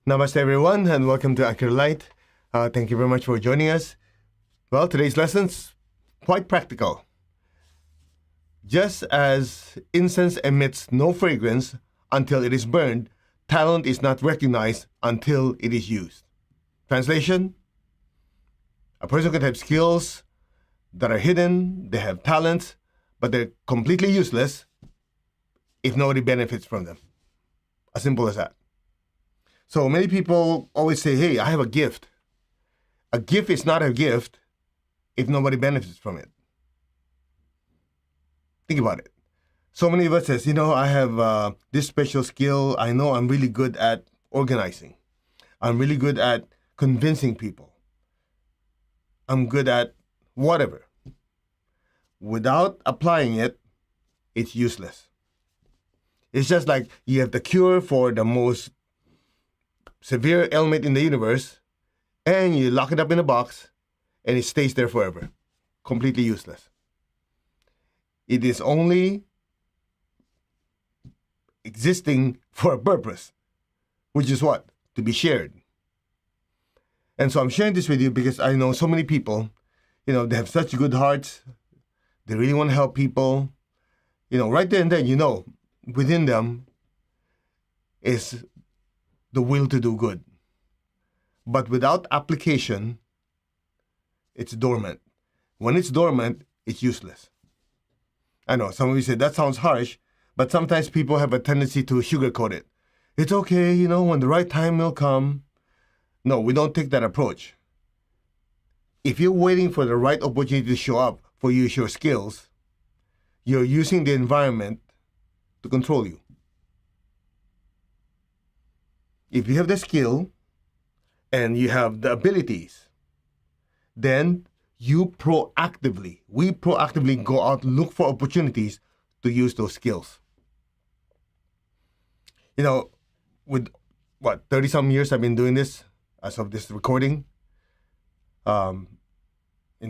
Namaste, everyone, and welcome to Accurate Light. Thank you very much for joining us. Well, today's lesson's quite practical. Just as incense emits no fragrance until it is burned, talent is not recognized until it is used. Translation: a person could have skills that are hidden, they have talents, but they're completely useless if nobody benefits from them. As simple as that. So many people always say, hey, I have a gift. A gift is not a gift if nobody benefits from it. Think about it. So many of us says, I have this special skill. I know I'm really good at organizing. I'm really good at convincing people. I'm good at whatever. Without applying it, it's useless. It's just like you have the cure for the most severe ailment in the universe, and you lock it up in a box, and it stays there forever. Completely useless. It is only existing for a purpose, which is what? To be shared. And so I'm sharing this with you because I know so many people, they have such good hearts. They really want to help people. Right there and then, within them is the will to do good. But without application, it's dormant. When it's dormant, it's useless. I know, some of you say, that sounds harsh, but sometimes people have a tendency to sugarcoat it. It's okay, when the right time will come. No, we don't take that approach. If you're waiting for the right opportunity to show up for you to use your skills, you're using the environment to control you. If you have the skill and you have the abilities, then we proactively go out, look for opportunities to use those skills. With 30-some years I've been doing this as of this recording in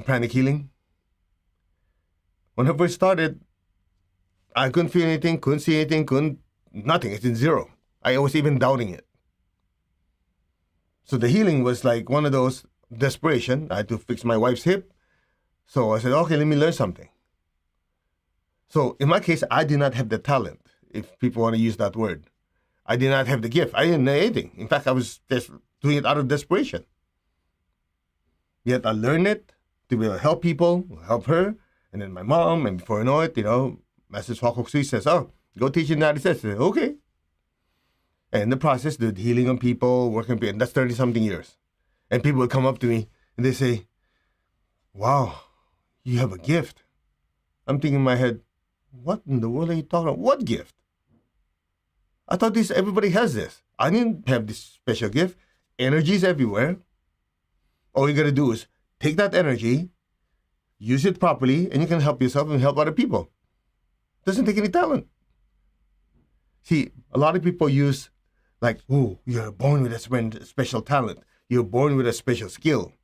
pranic healing. When I first started, I couldn't feel anything, couldn't see anything, nothing. It's in zero. I was even doubting it. So the healing was like one of those desperation. I had to fix my wife's hip. So I said, okay, let me learn something. So in my case, I did not have the talent, if people want to use that word. I did not have the gift. I didn't know anything. In fact, I was just doing it out of desperation. Yet I learned it to be able to help people, help her. And then my mom, and before I know it, Master Swakok Sui says, go teach in the United States. I said, okay. And in the process, did healing on people, working on people, and that's 30-something years. And people would come up to me and they say, wow, you have a gift. I'm thinking in my head, what in the world are you talking about? What gift? I thought everybody has this. I didn't have this special gift. Energy is everywhere. All you got to do is take that energy, use it properly, and you can help yourself and help other people. Doesn't take any talent. See, a lot of people use like, you're born with a special talent. You're born with a special skill.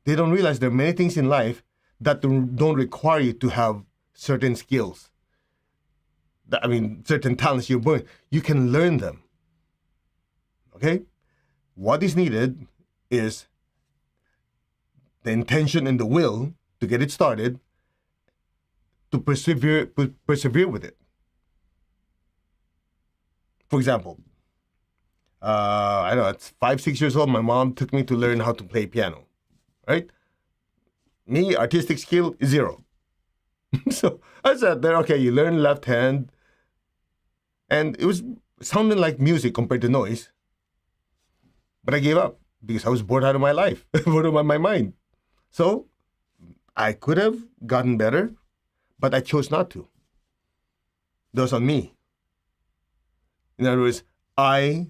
They don't realize there are many things in life that don't require you to have certain skills. Certain talents you're born. You can learn them. Okay? What is needed is the intention and the will to get it started, to persevere with it. For example, I don't know, it's 5-6 years old, my mom took me to learn how to play piano, right? Me, artistic skill, 0. So I sat there, okay, you learn left hand, and it was sounding like music compared to noise. But I gave up because I was bored out of my life, bored out of my mind. So I could have gotten better, but I chose not to. That was on me. In other words, I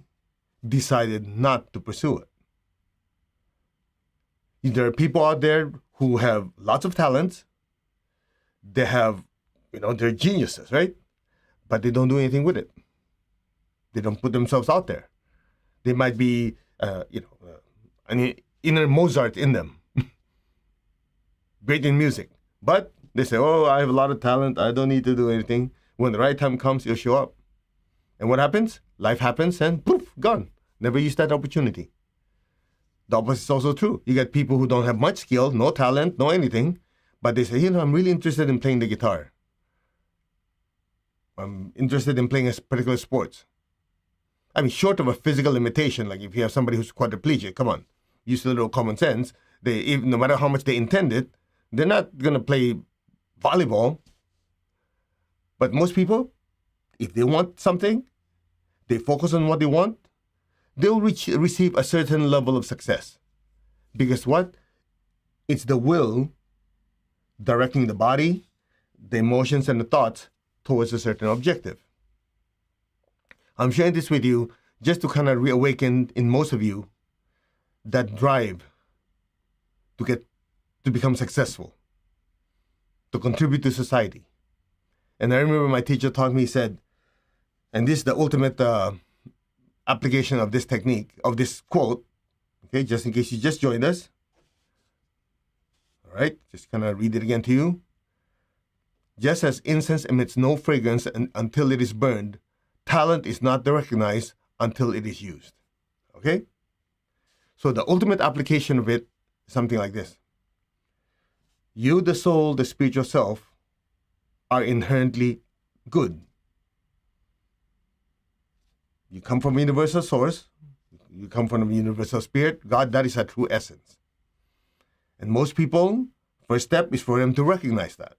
decided not to pursue it. There are people out there who have lots of talents. They have, they're geniuses, right? But they don't do anything with it. They don't put themselves out there. They might be, an inner Mozart in them. Great in music. But they say, I have a lot of talent. I don't need to do anything. When the right time comes, you'll show up. And what happens? Life happens and poof, gone. never use that opportunity. The opposite is also true. You get people who don't have much skill, no talent, no anything, but they say, I'm really interested in playing the guitar. I'm interested in playing a particular sport. I mean, short of a physical limitation, like if you have somebody who's quadriplegic, come on, use a little common sense. No matter how much they intend it, they're not going to play volleyball. But most people, if they want something, they focus on what they want, they'll receive a certain level of success. Because what? It's the will directing the body, the emotions, and the thoughts towards a certain objective. I'm sharing this with you just to kind of reawaken in most of you that drive to become successful, to contribute to society. And I remember my teacher taught me, he said, and this is the ultimate application of this technique, of this quote, okay, just in case you just joined us. All right, just kind of read it again to you. Just as incense emits no fragrance until it is burned, talent is not recognized until it is used. Okay? So the ultimate application of it is something like this. You, the soul, the spiritual self, are inherently good. You come from a universal source. You come from a universal spirit. God, that is a true essence. And most people, first step is for them to recognize that.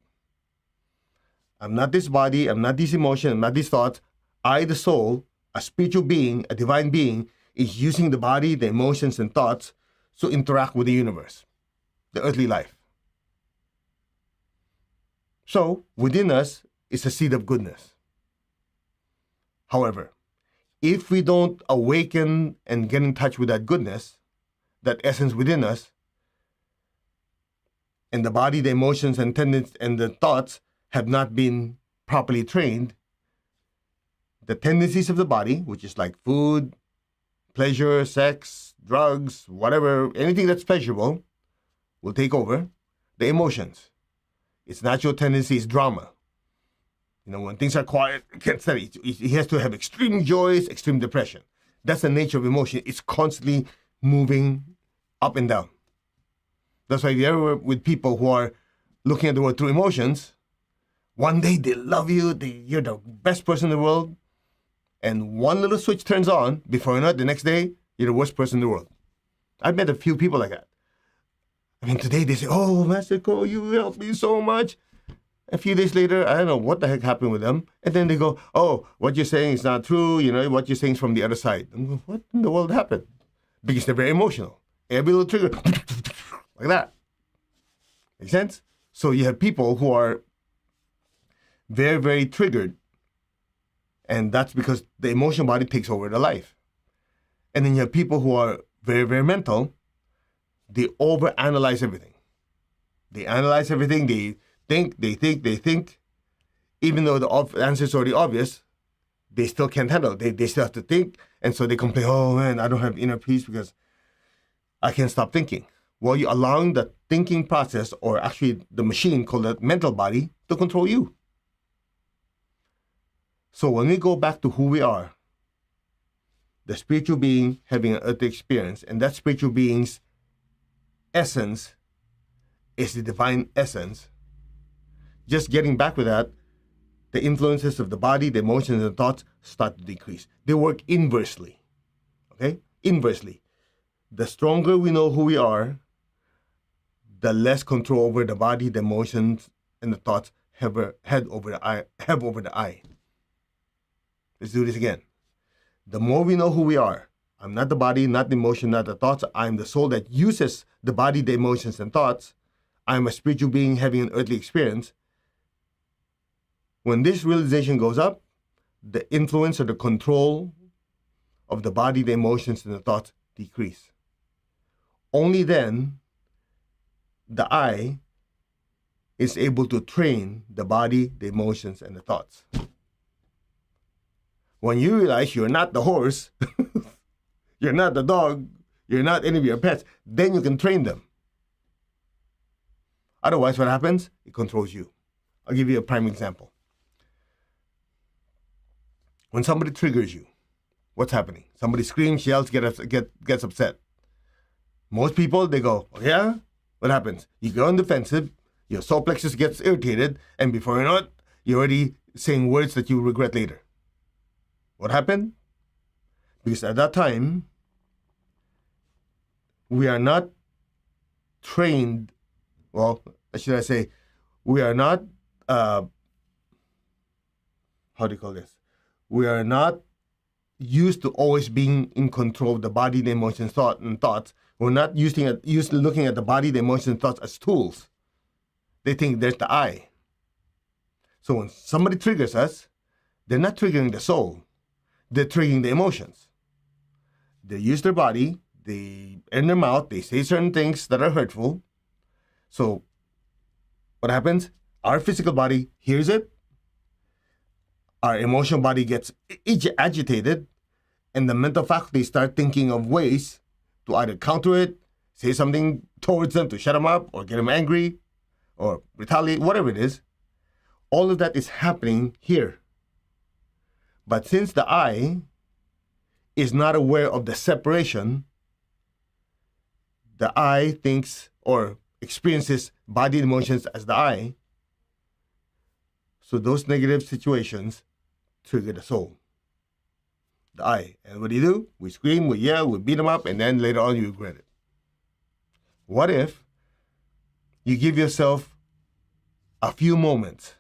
I'm not this body, I'm not this emotion, I'm not these thoughts. I, the soul, a spiritual being, a divine being, is using the body, the emotions, and thoughts to interact with the universe, the earthly life. So, within us is a seed of goodness. However, if we don't awaken and get in touch with that goodness, that essence within us, and the body, the emotions, and tendencies, and the thoughts have not been properly trained, the tendencies of the body, which is like food, pleasure, sex, drugs, whatever, anything that's pleasurable, will take over. The emotions, its natural tendency is drama. When things are quiet, it can't study. He has to have extreme joys, extreme depression. That's the nature of emotion. It's constantly moving up and down. That's why if you're ever with people who are looking at the world through emotions, one day they love you, you're the best person in the world, and one little switch turns on, before you know it, the next day, you're the worst person in the world. I've met a few people like that. Today they say, oh, Master Ko, you helped me so much. A few days later, I don't know what the heck happened with them. And then they go, oh, what you're saying is not true. What you're saying is from the other side. I'm going, what in the world happened? Because they're very emotional. Every little trigger, like that. Make sense? So you have people who are very, very triggered. And that's because the emotional body takes over the life. And then you have people who are very, very mental. They overanalyze everything. They analyze everything. They think. Even though the answer is already obvious, they still can't handle it. They still have to think. And so they complain, oh man, I don't have inner peace because I can't stop thinking. Well, you're allowing the thinking process, or actually the machine called the mental body, to control you. So when we go back to who we are, the spiritual being having an earthly experience, and that spiritual being's essence is the divine essence, just getting back with that, the influences of the body, the emotions, and the thoughts start to decrease. They work inversely. Okay? Inversely. The stronger we know who we are, the less control over the body, the emotions, and the thoughts have over the I. Let's do this again. The more we know who we are, I'm not the body, not the emotion, not the thoughts. I'm the soul that uses the body, the emotions, and thoughts. I'm a spiritual being having an earthly experience. When this realization goes up, the influence or the control of the body, the emotions, and the thoughts decrease. Only then, the I is able to train the body, the emotions, and the thoughts. When you realize you're not the horse, you're not the dog, you're not any of your pets, then you can train them. Otherwise, what happens? It controls you. I'll give you a prime example. When somebody triggers you, what's happening? Somebody screams, yells, gets upset. Most people, they go, oh, yeah? What happens? You go on defensive, your solar plexus gets irritated, and before you know it, you're already saying words that you regret later. What happened? Because at that time, we are not trained, well, should I say, we are not, how do you call this? We are not used to always being in control of the body, the emotions, thoughts. We're not used to looking at the body, the emotions, and thoughts as tools. They think there's the I. So when somebody triggers us, they're not triggering the soul. They're triggering the emotions. They use their body, they in their mouth, they say certain things that are hurtful. So what happens? Our physical body hears it. Our emotional body gets agitated, and the mental faculties start thinking of ways to either counter it, say something towards them to shut them up, or get them angry, or retaliate, whatever it is. All of that is happening here. But since the I is not aware of the separation, the I thinks or experiences body emotions as the I. So those negative situations trigger the soul, the I. And what do? We scream, we yell, we beat them up, and then later on you regret it. What if you give yourself a few moments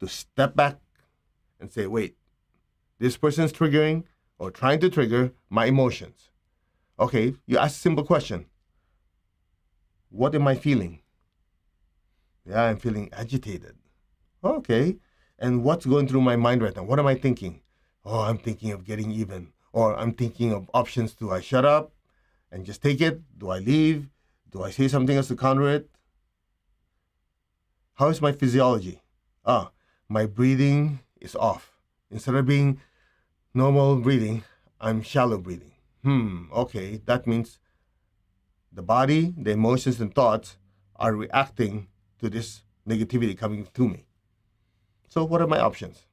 to step back and say, wait, this person's triggering or trying to trigger my emotions. Okay, you ask a simple question. What am I feeling? Yeah, I'm feeling agitated. Okay, and what's going through my mind right now? What am I thinking? Oh, I'm thinking of getting even. Or I'm thinking of options. Do I shut up and just take it? Do I leave? Do I say something else to counter it? How is my physiology? My breathing is off. Instead of being normal breathing, I'm shallow breathing. Okay, that means the body, the emotions and thoughts are reacting to this negativity coming to me. So what are my options?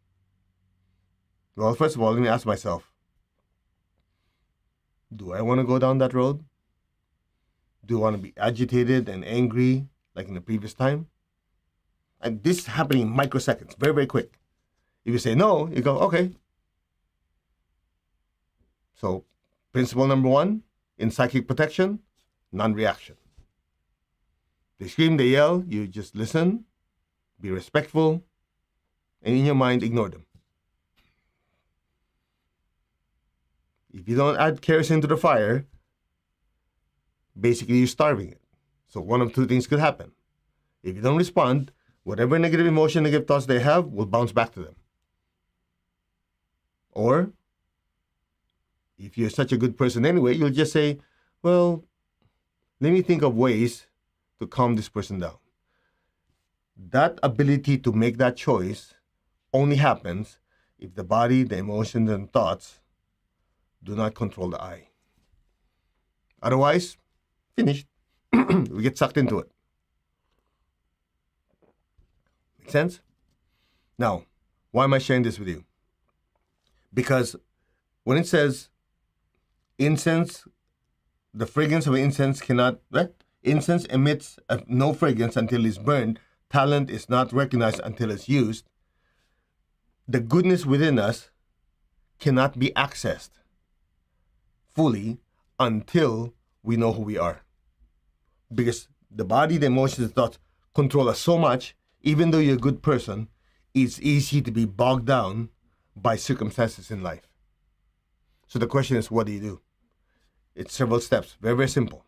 Well, first of all, let me ask myself, do I want to go down that road? Do I want to be agitated and angry like in the previous time? And this is happening in microseconds, very, very quick. If you say no, you go, okay. So principle number 1 in psychic protection, non-reaction. They scream, they yell, you just listen, be respectful, and in your mind, ignore them. If you don't add kerosene to the fire, basically you're starving it. So one of two things could happen. If you don't respond, whatever negative emotion, negative thoughts they have will bounce back to them. Or, if you're such a good person anyway, you'll just say, well, let me think of ways to calm this person down. That ability to make that choice only happens if the body, the emotions, and thoughts do not control the I. Otherwise, finished. We get sucked into it. Make sense? Now, why am I sharing this with you? Because when it says incense, the fragrance of incense cannot, incense emits no fragrance until it's burned. Talent is not recognized until it's used. The goodness within us cannot be accessed fully until we know who we are. Because the body, the emotions, the thoughts control us so much, even though you're a good person, it's easy to be bogged down by circumstances in life. So the question is, what do you do? It's several steps, very, very simple.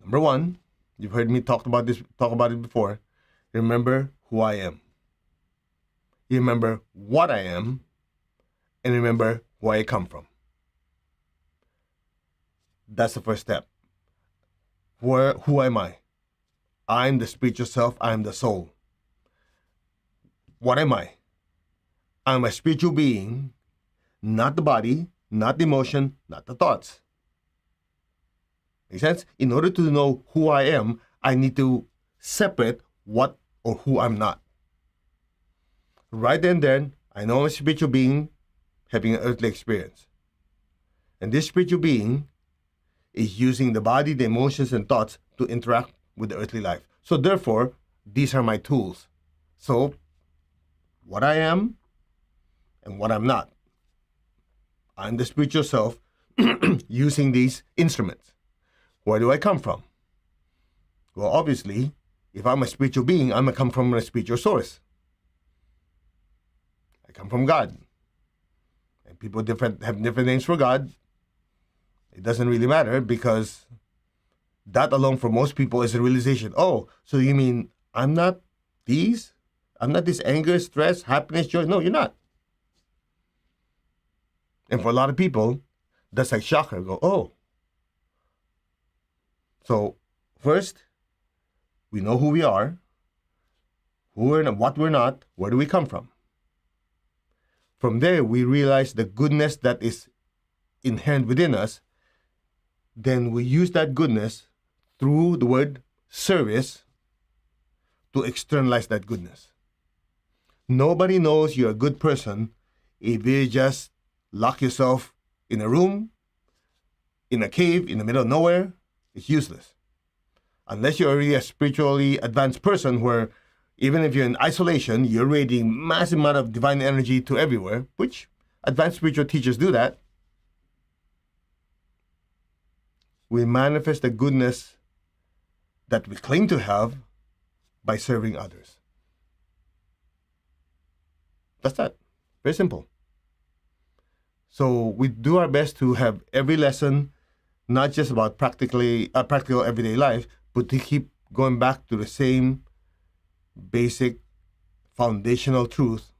Number 1, you've heard me talk about it before. Remember who I am. You remember what I am, and remember where I come from. That's the first step. Who am I? I'm the spiritual self. I'm the soul. What am I? I'm a spiritual being, not the body, not the emotion, not the thoughts. Make sense? In order to know who I am, I need to separate what or who I'm not. Right then, I know I'm a spiritual being having an earthly experience. And this spiritual being is using the body, the emotions, and thoughts to interact with the earthly life. So therefore, these are my tools. So, what I am and what I'm not. I'm the spiritual self using these instruments. Where do I come from? Well, obviously, if I'm a spiritual being, I'm going to come from a spiritual source. I come from God. And people have different names for God. It doesn't really matter, because that alone for most people is a realization. Oh, so you mean I'm not these? I'm not this anger, stress, happiness, joy? No, you're not. And for a lot of people, that's like shocker. Go, oh. So first, we know who we are, who we're not, what we're not, where do we come from? From there, we realize the goodness that is inherent within us. Then we use that goodness through the word service to externalize that goodness. Nobody knows you're a good person if you just lock yourself in a room, in a cave, in the middle of nowhere. It's useless. Unless you're already a spiritually advanced person where even if you're in isolation, you're radiating massive amount of divine energy to everywhere, which advanced spiritual teachers do that. We manifest the goodness that we claim to have by serving others. That's that. Very simple. So we do our best to have every lesson not just about practical everyday life, but to keep going back to the same basic foundational truth.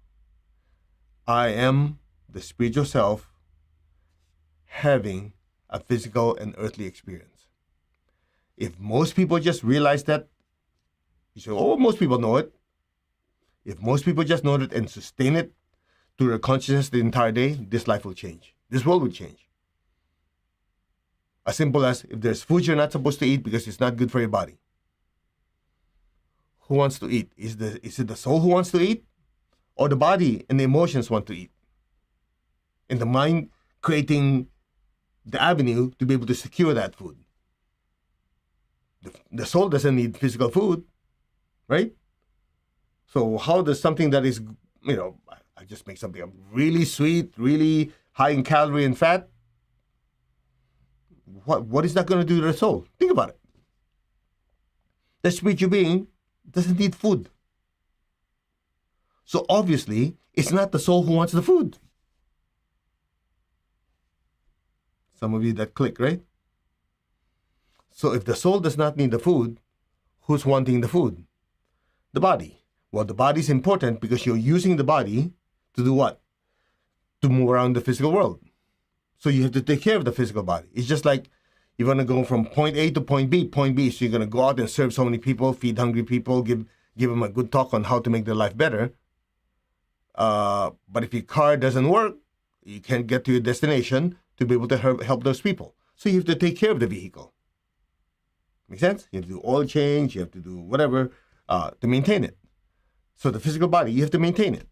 I am the spiritual self having a physical and earthly experience. If most people just realize that, you say, oh, most people know it. If most people just know it and sustain it to their consciousness the entire day, this life will change. This world will change. As simple as if there's food you're not supposed to eat because it's not good for your body. Who wants to eat? Is it the soul who wants to eat? Or the body and the emotions want to eat? And the mind creating the avenue to be able to secure that food. The soul doesn't need physical food, right? So how does something that is, I just make something really sweet, really high in calorie and fat, what is that going to do to the soul? Think about it. The spiritual being doesn't need food. So obviously, it's not the soul who wants the food. Some of you that click, right? So if the soul does not need the food, who's wanting the food? The body. Well, the body is important because you're using the body to do what? To move around the physical world. So you have to take care of the physical body. It's just like you're going to go from point A to point B. Point B, so you're going to go out and serve so many people, feed hungry people, give them a good talk on how to make their life better. But if your car doesn't work, you can't get to your destination to be able to help those people. So you have to take care of the vehicle. Make sense? You have to do oil change, you have to do whatever to maintain it. So the physical body, you have to maintain it.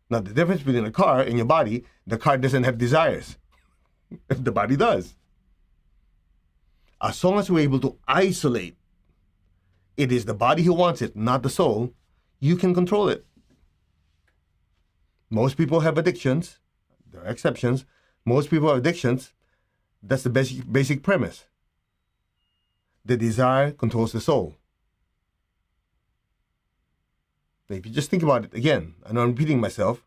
Now, the difference between a car and your body, the car doesn't have desires. The body does. As long as we're able to isolate, it is the body who wants it, not the soul, you can control it. Most people have addictions. There are exceptions. Most people have addictions. That's the basic premise. The desire controls the soul. If you just think about it again, I know I'm repeating myself.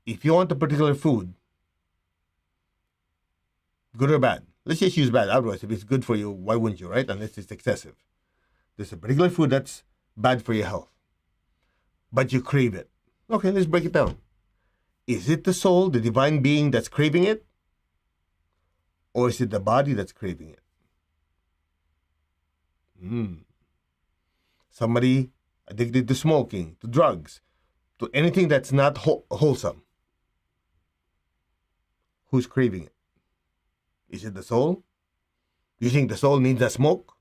If you want a particular food, good or bad, let's just use bad. Otherwise, if it's good for you, why wouldn't you, right? Unless it's excessive. There's a particular food that's bad for your health, but you crave it. Okay, let's break it down. Is it the soul, the divine being that's craving it? Or is it the body that's craving it? Somebody addicted to smoking, to drugs, to anything that's not wholesome. Who's craving it? Is it the soul? Do you think the soul needs that smoke?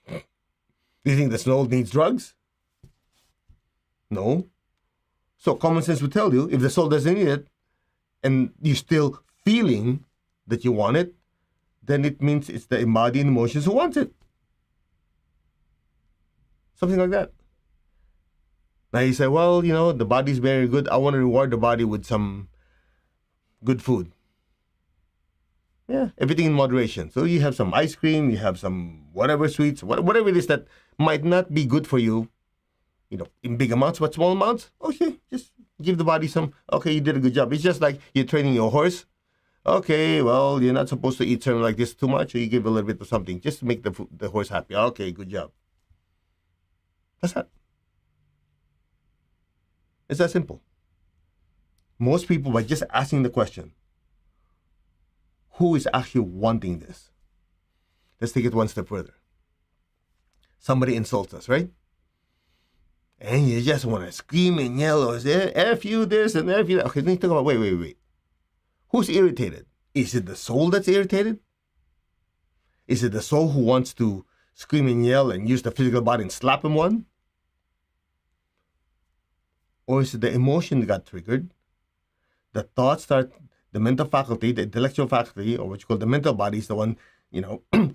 Do you think the soul needs drugs? No. So common sense would tell you, if the soul doesn't need it, and you're still feeling that you want it, then it means it's the embodied emotions who wants it. Something like that. Now you say, well, the body's very good. I want to reward the body with some good food. Yeah, everything in moderation. So you have some ice cream, you have some whatever sweets, whatever it is that might not be good for you, in big amounts, but small amounts. Okay, just give the body some. Okay, you did a good job. It's just like you're training your horse. Okay, well, you're not supposed to eat something like this too much, so you give a little bit of something just to make the horse happy. Okay, good job. That's that. It's that simple. Most people, by just asking the question, who is actually wanting this? Let's take it one step further. Somebody insults us, right? And you just want to scream and yell or say, F you this and F you that. Okay, then you talk about, wait. Who's irritated? Is it the soul that's irritated? Is it the soul who wants to scream and yell and use the physical body and slap him one? Or is it the emotion that got triggered? The thoughts start, the mental faculty, the intellectual faculty, or what you call the mental body, is the one,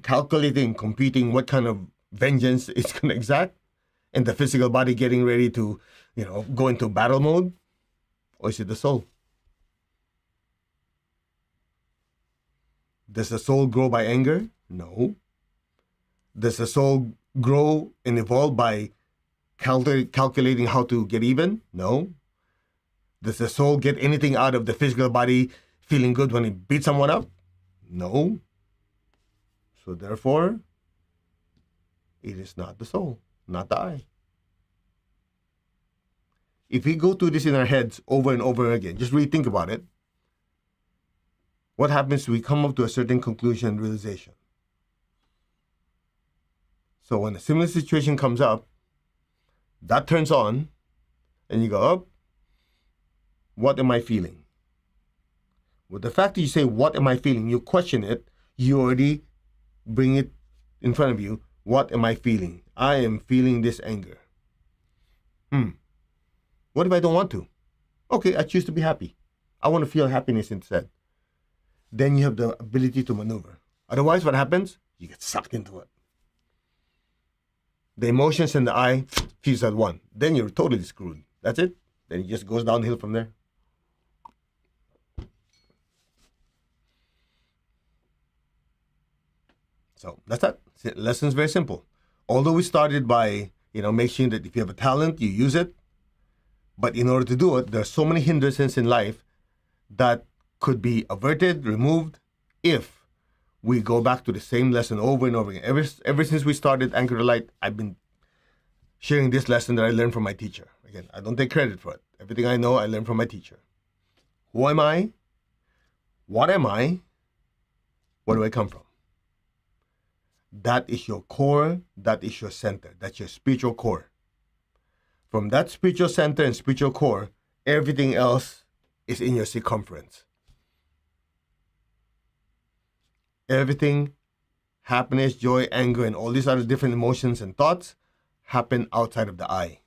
calculating, computing what kind of vengeance it's going to exact, and the physical body getting ready to, go into battle mode? Or is it the soul? Does the soul grow by anger? No. Does the soul grow and evolve by calculating how to get even? No. Does the soul get anything out of the physical body feeling good when it beats someone up? No. So therefore, it is not the soul, not the I. If we go through this in our heads over and over again, just really think about it, what happens is we come up to a certain conclusion and realization. So when a similar situation comes up, that turns on, and you go, oh, what am I feeling? With the fact that you say, what am I feeling? You question it, you already bring it in front of you. What am I feeling? I am feeling this anger. What if I don't want to? Okay, I choose to be happy. I want to feel happiness instead. Then you have the ability to maneuver. Otherwise, what happens? You get sucked into it. The emotions and the I fuse at one. Then you're totally screwed. That's it. Then it just goes downhill from there. So that's that. The lesson's very simple. Although we started by, making sure that if you have a talent, you use it. But in order to do it, there are so many hindrances in life that could be averted, removed, if we go back to the same lesson over and over again. Ever since we started Anchor the Light, I've been sharing this lesson that I learned from my teacher. Again, I don't take credit for it. Everything I know, I learned from my teacher. Who am I? What am I? Where do I come from? That is your core. That is your center. That's your spiritual core. From that spiritual center and spiritual core, everything else is in your circumference. Everything, happiness, joy, anger, and all these other different emotions and thoughts happen outside of the I.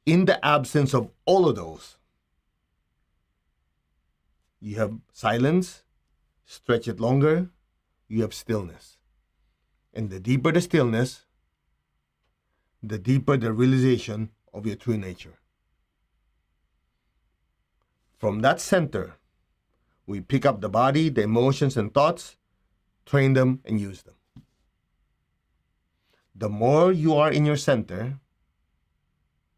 In the absence of all of those, you have silence, stretch it longer, you have stillness. And the deeper the stillness, the deeper the realization of your true nature. From that center, we pick up the body, the emotions and thoughts, train them and use them. The more you are in your center,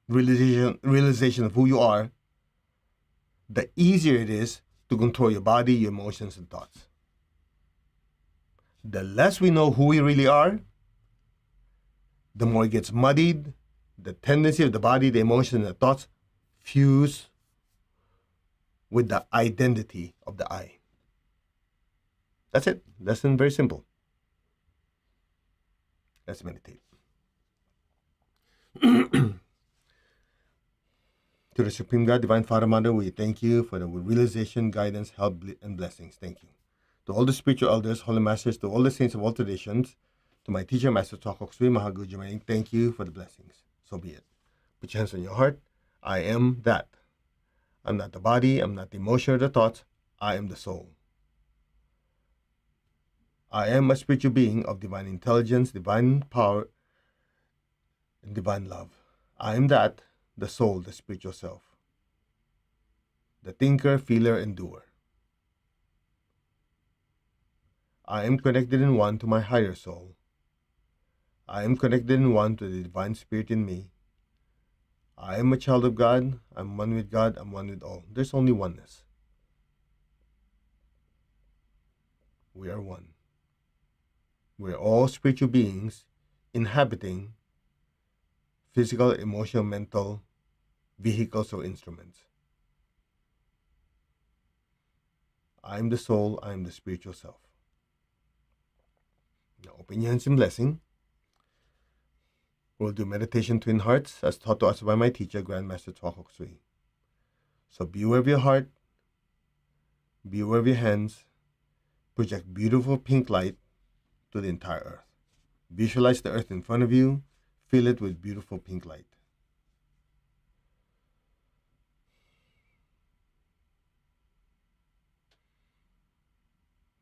realization of who you are, the easier it is to control your body, your emotions and thoughts. The less we know who we really are, the more it gets muddied, the tendency of the body, the emotions, and the thoughts fuse with the identity of the I. That's it. Lesson very simple. Let's meditate. To the Supreme God, Divine Father, Mother, we thank you for the realization, guidance, help, and blessings. Thank you. To all the spiritual elders, holy masters, to all the saints of all traditions, to my teacher, Master Chokok Sri Mahagujumaning, thank you for the blessings. So be it. Put your hands on your heart. I am that. I'm not the body, I'm not the emotion or the thoughts, I am the soul. I am a spiritual being of divine intelligence, divine power, and divine love. I am that, the soul, the spiritual self, the thinker, feeler, and doer. I am connected in one to my higher soul. I am connected in one to the divine spirit in me. I am a child of God. I'm one with God. I'm one with all. There's only oneness. We are one. We're all spiritual beings inhabiting physical, emotional, mental vehicles or instruments. I am the soul. I am the spiritual self. Now open your hands in blessing. We'll do meditation twin hearts as taught to us by my teacher, Grandmaster Twakok Sui. So be aware of your heart. Be aware of your hands. Project beautiful pink light to the entire earth. Visualize the earth in front of you. Fill it with beautiful pink light.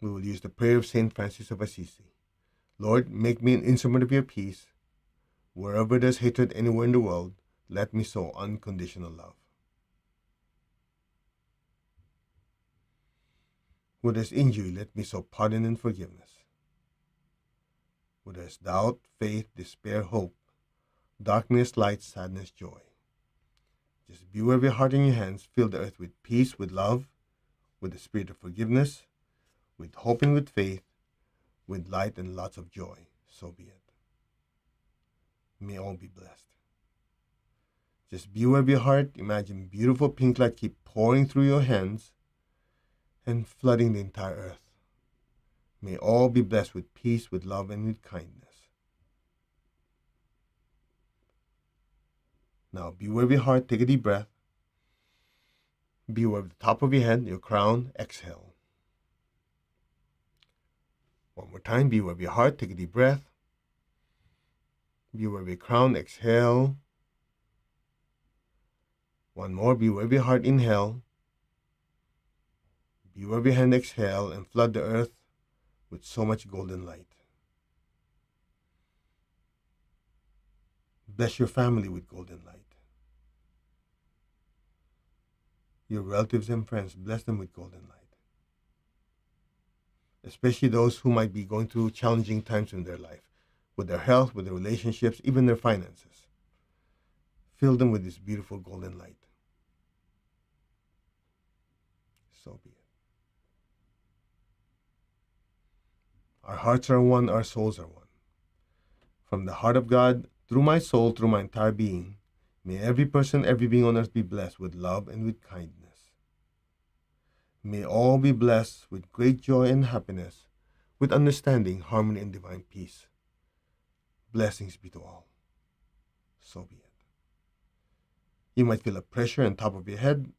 We will use the prayer of Saint Francis of Assisi. Lord, make me an instrument of your peace. Wherever there's hatred anywhere in the world, let me sow unconditional love. Where there's injury, let me sow pardon and forgiveness. Where there's doubt, faith, despair, hope, darkness, light, sadness, joy. Just be aware of your heart and your hands. Fill the earth with peace, with love, with the spirit of forgiveness, with hope and with faith, with light and lots of joy. So be it. May all be blessed. Just be aware of your heart. Imagine beautiful pink light keep pouring through your hands and flooding the entire earth. May all be blessed with peace, with love, and with kindness. Now be aware of your heart. Take a deep breath. Be aware of the top of your head, your crown. Exhale. One more time. Be aware of your heart. Take a deep breath. Be aware of your crown. Exhale. One more. Be aware of your heart. Inhale. Be aware of your hand. Exhale. And flood the earth with so much golden light. Bless your family with golden light. Your relatives and friends, bless them with golden light. Especially those who might be going through challenging times in their life, with their health, with their relationships, even their finances. Fill them with this beautiful golden light. So be it. Our hearts are one, our souls are one. From the heart of God, through my soul, through my entire being, may every person, every being on earth be blessed with love and with kindness. May all be blessed with great joy and happiness, with understanding, harmony, and divine peace. Blessings be to all. So be it. You might feel a pressure on top of your head.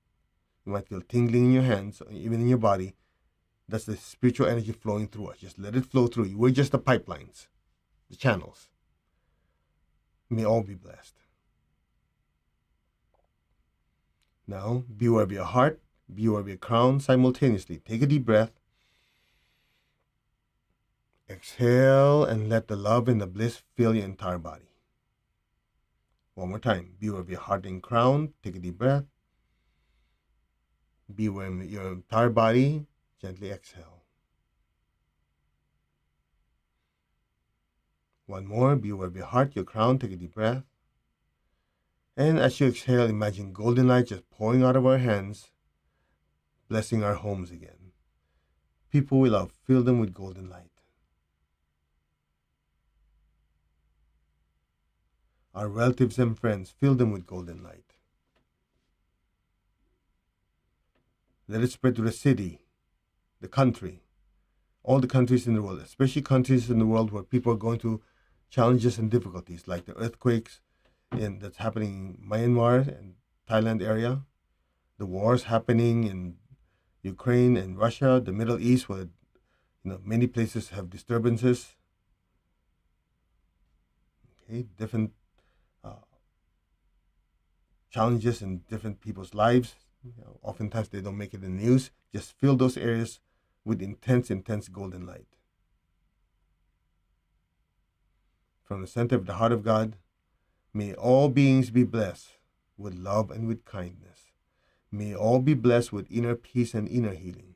You might feel tingling in your hands, or even in your body. That's the spiritual energy flowing through us. Just let it flow through you. We're just the pipelines, the channels. May all be blessed. Now, be aware of your heart, be aware of your crown simultaneously. Take a deep breath. Exhale and let the love and the bliss fill your entire body. One more time. Be aware of your heart and crown. Take a deep breath. Be aware of your entire body. Gently exhale. One more. Be aware of your heart, your crown. Take a deep breath. And as you exhale, imagine golden light just pouring out of our hands, blessing our homes again. People we love, fill them with golden light. Our relatives and friends, fill them with golden light. Let it spread to the city, the country, all the countries in the world, especially countries in the world where people are going through challenges and difficulties, like the earthquakes that's happening in Myanmar and Thailand area, the wars happening in Ukraine and Russia, the Middle East, where many places have disturbances. Okay, different challenges in different people's lives, Oftentimes they don't make it in the news. Just fill those areas with intense golden light. From the center of the heart of God, may all beings be blessed with love and with kindness. May all be blessed with inner peace and inner healing.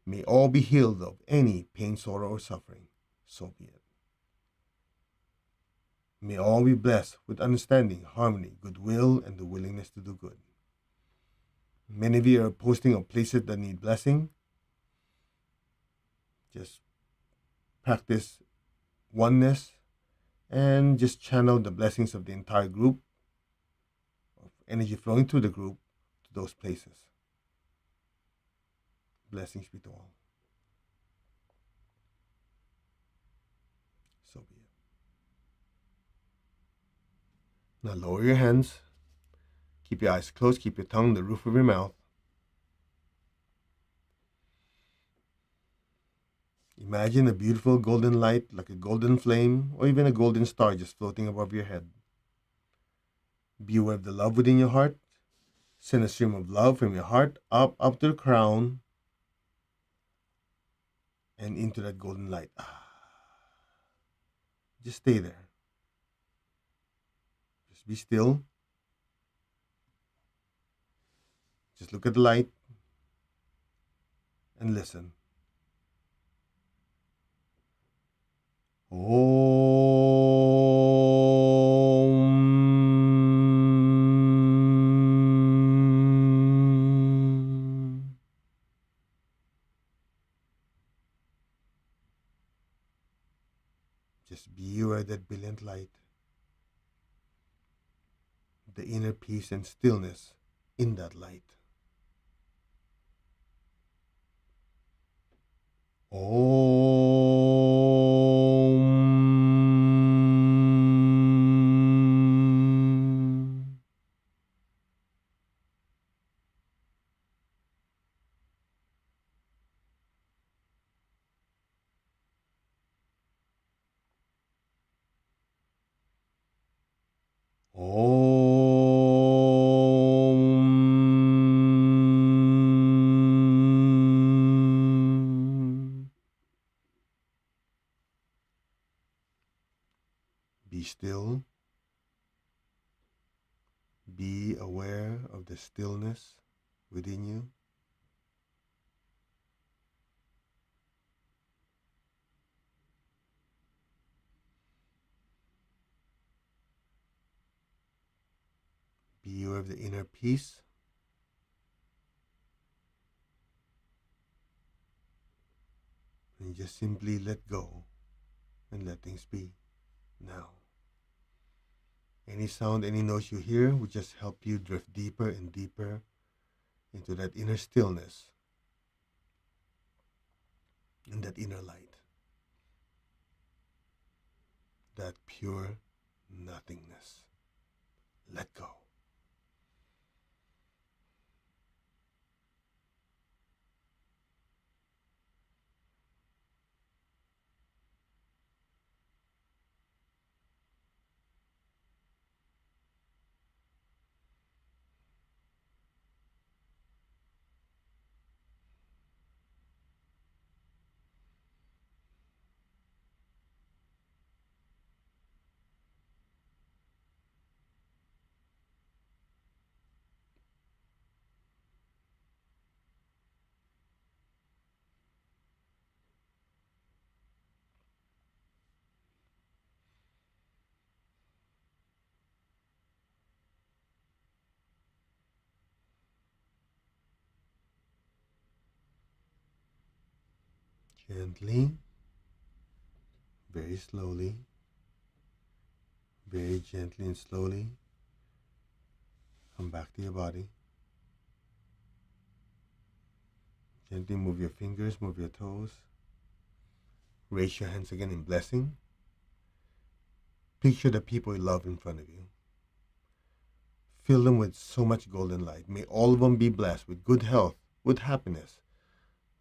May all be healed of any pain, sorrow, or suffering. So be it. May all be blessed with understanding, harmony, goodwill, and the willingness to do good. Many of you are posting on places that need blessing. Just practice oneness and just channel the blessings of the entire group, of energy flowing through the group to those places. Blessings be to all. So be it. Now lower your hands. Keep your eyes closed. Keep your tongue on the roof of your mouth. Imagine a beautiful golden light, like a golden flame, or even a golden star just floating above your head. Be aware of the love within your heart. Send a stream of love from your heart up to the crown and into that golden light. Just stay there. Just be still. Just look at the light and listen. Om. Just be aware of that brilliant light, the inner peace and stillness in that light. Om. Om. Be still. Be aware of the stillness within you. Be aware of the inner peace. And just simply let go and let things be now. Any sound, any noise you hear will just help you drift deeper and deeper into that inner stillness and that inner light, that pure nothingness. Let go. Gently, very slowly, very gently and slowly, come back to your body. Gently move your fingers, move your toes. Raise your hands again in blessing. Picture the people you love in front of you. Fill them with so much golden light. May all of them be blessed with good health, with happiness,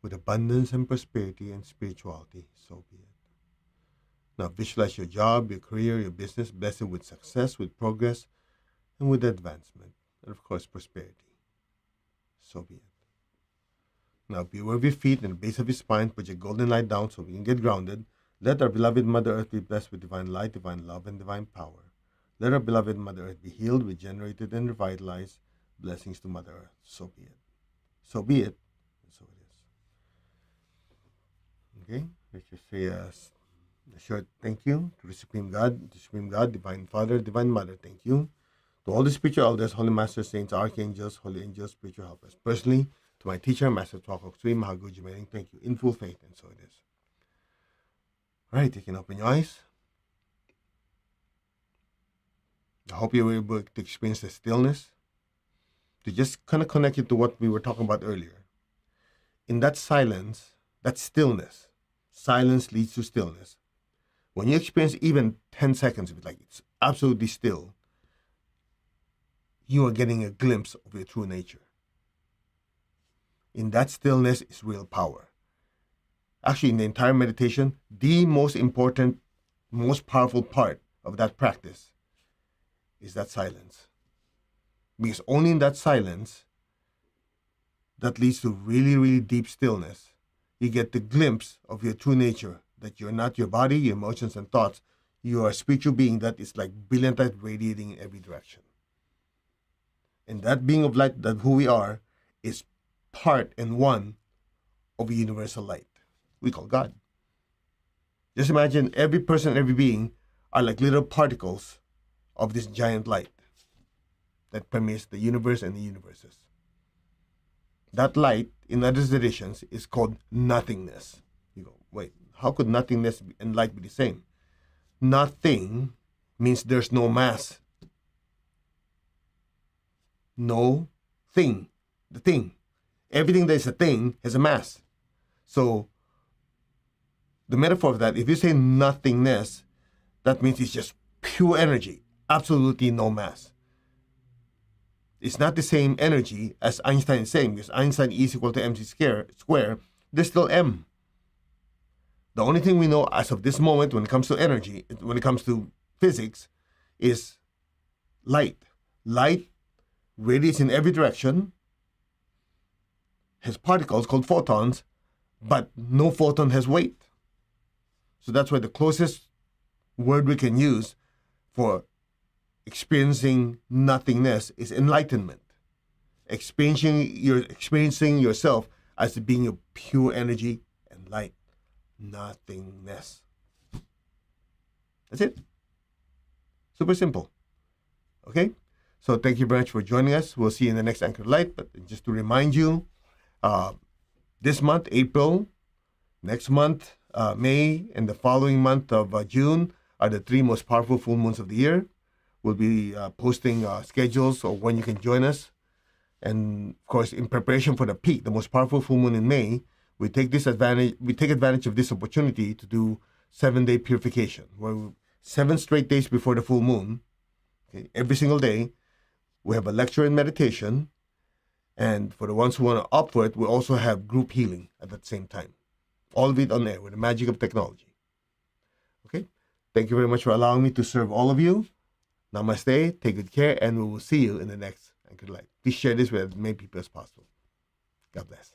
with abundance and prosperity and spirituality. So be it. Now visualize your job, your career, your business, bless it with success, with progress, and with advancement, and of course prosperity. so be it. Now be aware of your feet and the base of your spine. Put your golden light down so we can get grounded. Let our beloved Mother Earth be blessed with divine light, divine love, and divine power. Let our beloved Mother Earth be healed, regenerated, and revitalized. Blessings to Mother Earth. So be it. So be it. And so it is. Okay? Let's just say a short thank you to the Supreme God, Divine Father, Divine Mother. Thank you. To all the spiritual elders, holy masters, saints, archangels, holy angels, spiritual helpers. Personally, to my teacher, Master Twakok Sui Mahaguji Mening, thank you. In full faith, and so it is. All right, you can open your eyes. I hope you were able to experience the stillness, to just kind of connect it to what we were talking about earlier. In that silence, that stillness, silence leads to stillness. When you experience even 10 seconds of it, like it's absolutely still, you are getting a glimpse of your true nature. In that stillness is real power. Actually, in the entire meditation, the most important, most powerful part of that practice is that silence. Because only in that silence that leads to really, really deep stillness, you get the glimpse of your true nature, that you're not your body, your emotions, and thoughts. You are a spiritual being that is like brilliant light radiating in every direction. And that being of light, that who we are, is part and one of a universal light we call God. Just imagine every person, every being are like little particles of this giant light that permeates the universe and the universes. That light, in other traditions, is called nothingness. You go, wait, how could nothingness and light be the same? Nothing means there's no mass. No thing. The thing. Everything that is a thing has a mass. So, the metaphor of that, if you say nothingness, that means it's just pure energy. Absolutely no mass. It's not the same energy as Einstein is saying, because Einstein E is equal to mc square. There's still m. The only thing we know as of this moment when it comes to energy, when it comes to physics, is light. Light radiates in every direction, has particles called photons, but no photon has weight. So that's why the closest word we can use for experiencing nothingness is enlightenment. Experiencing yourself as being a pure energy and light. Nothingness. That's it. Super simple. Okay? So thank you very much for joining us. We'll see you in the next Anchor Light. But just to remind you, this month, April, next month, May, and the following month of June are the 3 most powerful full moons of the year. We'll be posting schedules of when you can join us. And of course, in preparation for the peak, the most powerful full moon in May, we take advantage of this opportunity to do 7-day purification, where 7 straight days before the full moon, okay, every single day, we have a lecture and meditation. And for the ones who want to opt for it, we also have group healing at that same time. All of it on air with the magic of technology. Okay? Thank you very much for allowing me to serve all of you. Namaste, take good care, and we will see you in the next Anchor Light. Please share this with as many people as possible. God bless.